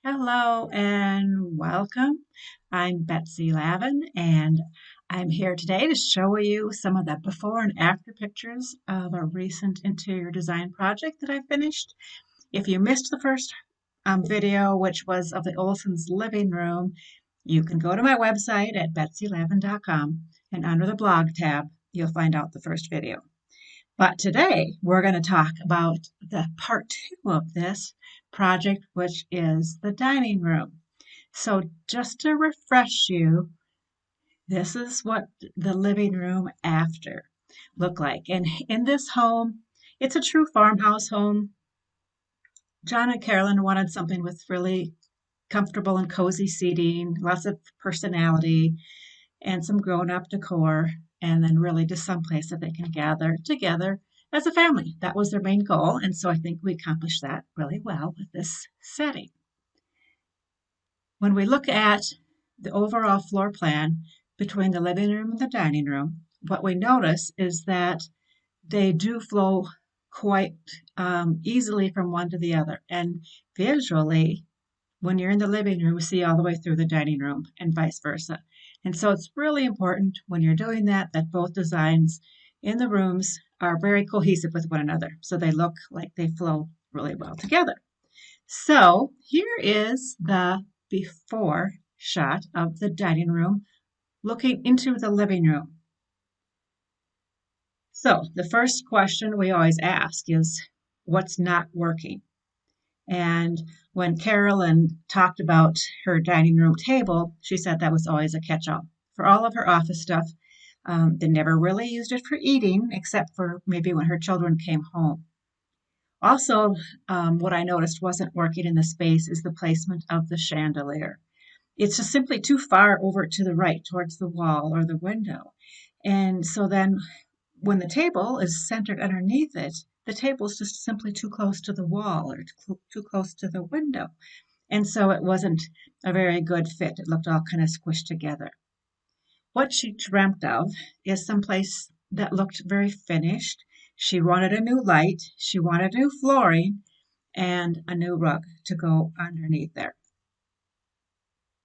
Hello and welcome. I'm Betsy Lavin and I'm here today to show you some of the before and after pictures of a recent interior design project that I finished. If you missed the first video, which was of the Olson's living room, you can go to my website at betsylavin.com and under the blog tab, you'll find out the first video. But today we're going to talk about the part two of this project, which is the dining room. So just to refresh you, this is what the living room after looked like. And in this home, it's a true farmhouse home. John and Carolyn wanted something with really comfortable and cozy seating, lots of personality, and some grown-up decor, and then really just someplace that they can gather together as a family. That was their main goal, and so I think we accomplished that really well with this setting. When we look at the overall floor plan between the living room and the dining room, what we notice is that they do flow quite easily from one to the other. And visually, when you're in the living room, you see all the way through the dining room and vice versa. And so it's really important when you're doing that both designs in the rooms are very cohesive with one another. So they look like they flow really well together. So here is the before shot of the dining room looking into the living room. So the first question we always ask is, what's not working? And when Carolyn talked about her dining room table, she said that was always a catch-all for all of her office stuff. They never really used it for eating, except for maybe when her children came home. Also, what I noticed wasn't working in the space is the placement of the chandelier. It's just simply too far over to the right, towards the wall or the window. And so then when the table is centered underneath it, the table is just simply too close to the wall or too close to the window. And so it wasn't a very good fit. It looked all kind of squished together. What she dreamt of is someplace that looked very finished. She wanted a new light, she wanted new flooring, and a new rug to go underneath there.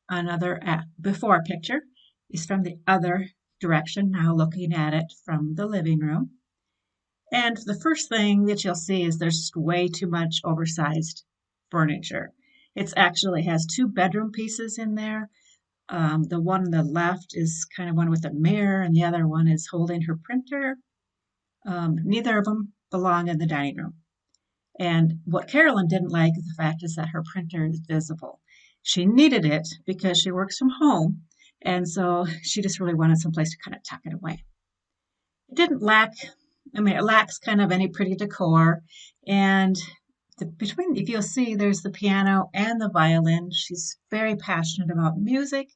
Another before picture is from the other direction, now looking at it from the living room. And the first thing that you'll see is there's just way too much oversized furniture. It actually has two bedroom pieces in there. The one on the left is kind of one with a mirror, and the other one is holding her printer. Neither of them belong in the dining room. And what Carolyn didn't like the fact is that her printer is visible. She needed it because she works from home, and so she just really wanted someplace to kind of tuck it away. It didn't lack, it lacks kind of any pretty decor, and if you'll see, there's the piano and the violin. She's very passionate about music,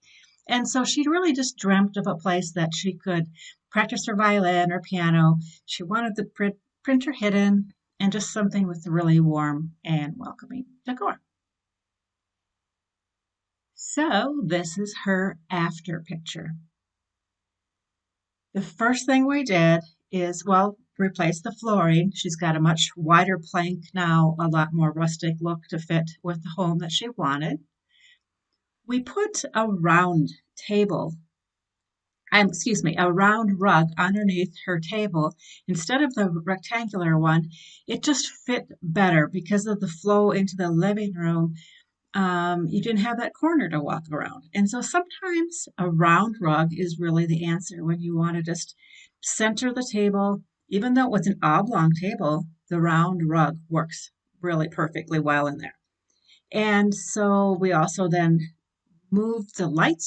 and so she really just dreamt of a place that she could practice her violin or piano. She wanted the printer hidden and just something with really warm and welcoming decor. So this is her after picture. The first thing we did is, well, replace the flooring. She's got a much wider plank now, a lot more rustic look to fit with the home that she wanted. We put a round a round rug underneath her table. Instead of the rectangular one, it just fit better because of the flow into the living room. You didn't have that corner to walk around. And so sometimes a round rug is really the answer when you want to just center the table. Even though it's an oblong table, the round rug works really perfectly well in there. And so we also then moved the light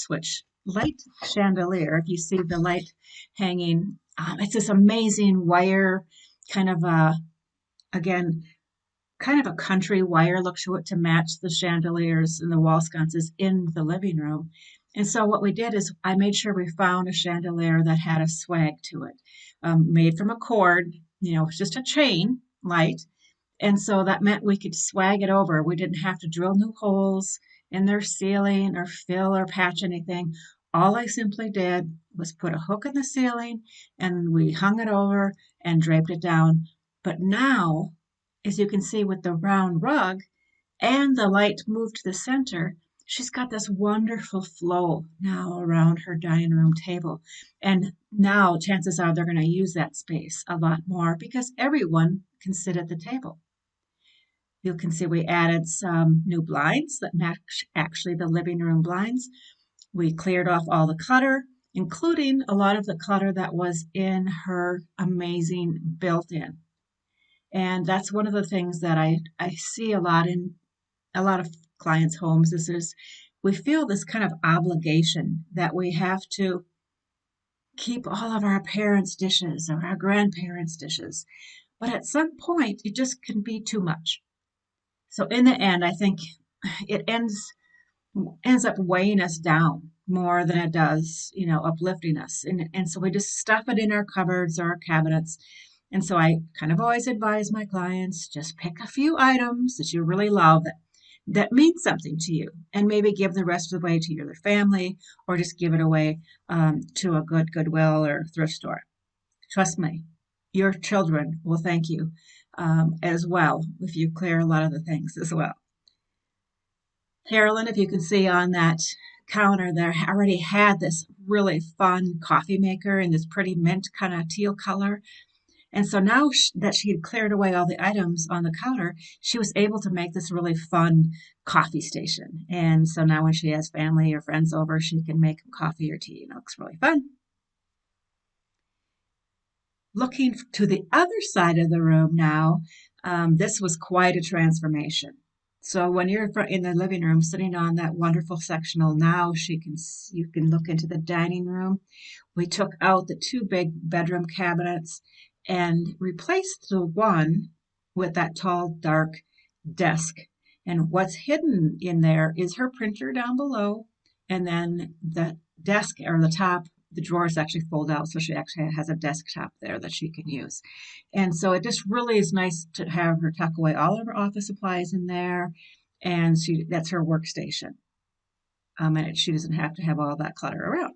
chandelier. If you see the light hanging, it's this amazing wire, kind of again, kind of a country wire look to it to match the chandeliers and the wall sconces in the living room. And so what we did is I made sure we found a chandelier that had a swag to it, made from a cord, just a chain light. And so that meant we could swag it over. We didn't have to drill new holes in their ceiling or fill or patch anything. All I simply did was put a hook in the ceiling and we hung it over and draped it down. But now, as you can see with the round rug, and the light moved to the center, she's got this wonderful flow now around her dining room table. And now chances are they're going to use that space a lot more because everyone can sit at the table. You can see we added some new blinds that match actually the living room blinds. We cleared off all the clutter, including a lot of the clutter that was in her amazing built-in. And that's one of the things that I see a lot in a lot of clients' homes is we feel this kind of obligation that we have to keep all of our parents' dishes or our grandparents' dishes. But at some point, it just can be too much. So in the end, I think it ends up weighing us down more than it does, uplifting us. And so we just stuff it in our cupboards or our cabinets. And so I kind of always advise my clients just pick a few items that you really love that mean something to you, and maybe give the rest of the way to your family or just give it away to a good Goodwill or thrift store. Trust me, your children will thank you as well if you clear a lot of the things as well. Carolyn, if you can see on that counter there, already had this really fun coffee maker in this pretty mint kind of teal color. And so now that she had cleared away all the items on the counter, she was able to make this really fun coffee station. And so now when she has family or friends over, she can make coffee or tea, and it looks really fun. Looking to the other side of the room now, this was quite a transformation. So when you're in the living room, sitting on that wonderful sectional, now you can look into the dining room. We took out the two big bedroom cabinets and replaced the one with that tall, dark desk. And what's hidden in there is her printer down below, and then the desk or the top, the drawers actually fold out, so she actually has a desktop there that she can use. And so it just really is nice to have her tuck away all of her office supplies in there, and that's her workstation. And she doesn't have to have all that clutter around.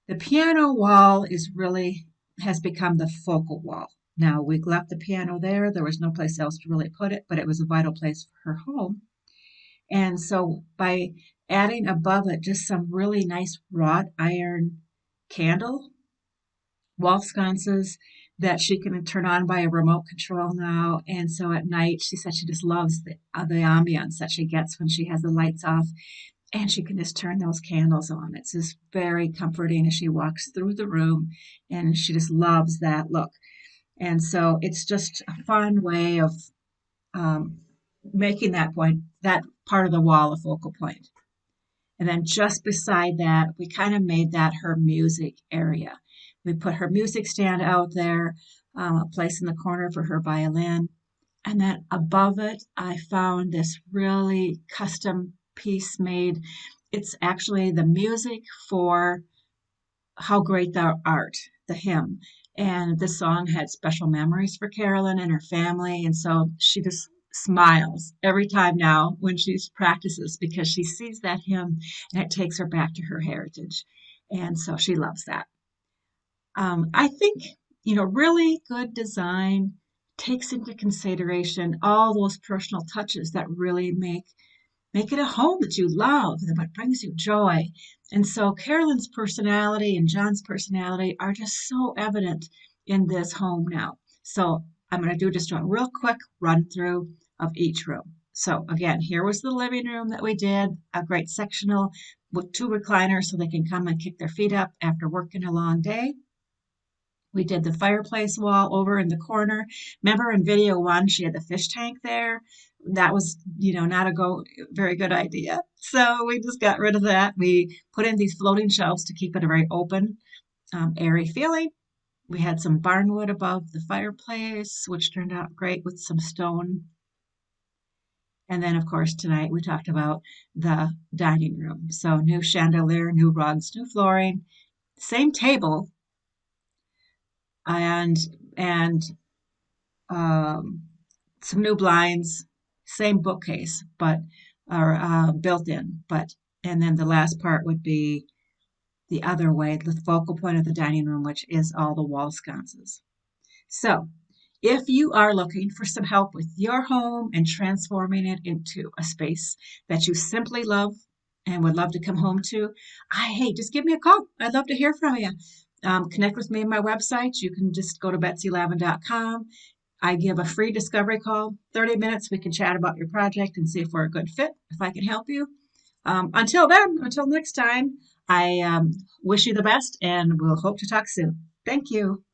The piano wall has become the focal wall. Now, we left the piano there. There was no place else to really put it, but it was a vital place for her home. And so by adding above it just some really nice wrought iron candle wall sconces that she can turn on by a remote control now. And so at night, she said she just loves the ambiance that she gets when she has the lights off and she can just turn those candles on. It's just very comforting as she walks through the room, and she just loves that look. And so it's just a fun way of making that part of the wall a focal point. And then just beside that, we kind of made that her music area. We put her music stand out there, a place in the corner for her violin. And then above it, I found this really custom piece made. It's actually the music for How Great Thou Art, the hymn. And this song had special memories for Carolyn and her family. And so she just smiles every time now when she practices because she sees that hymn and it takes her back to her heritage. And so she loves that. I think, really good design takes into consideration all those personal touches that really make it a home that you love, that brings you joy. And so Carolyn's personality and John's personality are just so evident in this home now. So I'm going to do just a real quick run through of each room. So again, here was the living room that we did, a great sectional with two recliners so they can come and kick their feet up after working a long day. We did the fireplace wall over in the corner. Remember in video one, she had the fish tank there. That was, not a very good idea. So we just got rid of that. We put in these floating shelves to keep it a very open, airy feeling. We had some barnwood above the fireplace, which turned out great with some stone. And then, of course, tonight we talked about the dining room. So new chandelier, new rugs, new flooring, same table, and um, some new blinds, same bookcase, but are built in. And then the last part would be the other way, the focal point of the dining room, which is all the wall sconces. So If you are looking for some help with your home and transforming it into a space that you simply love and would love to come home to, hey, just give me a call. I'd love to hear from you. Connect with me on my website. You can just go to betsylavin.com. I give a free discovery call, 30 minutes. We can chat about your project and see if we're a good fit, if I can help you. Until then, until next time, I wish you the best and we'll hope to talk soon. Thank you.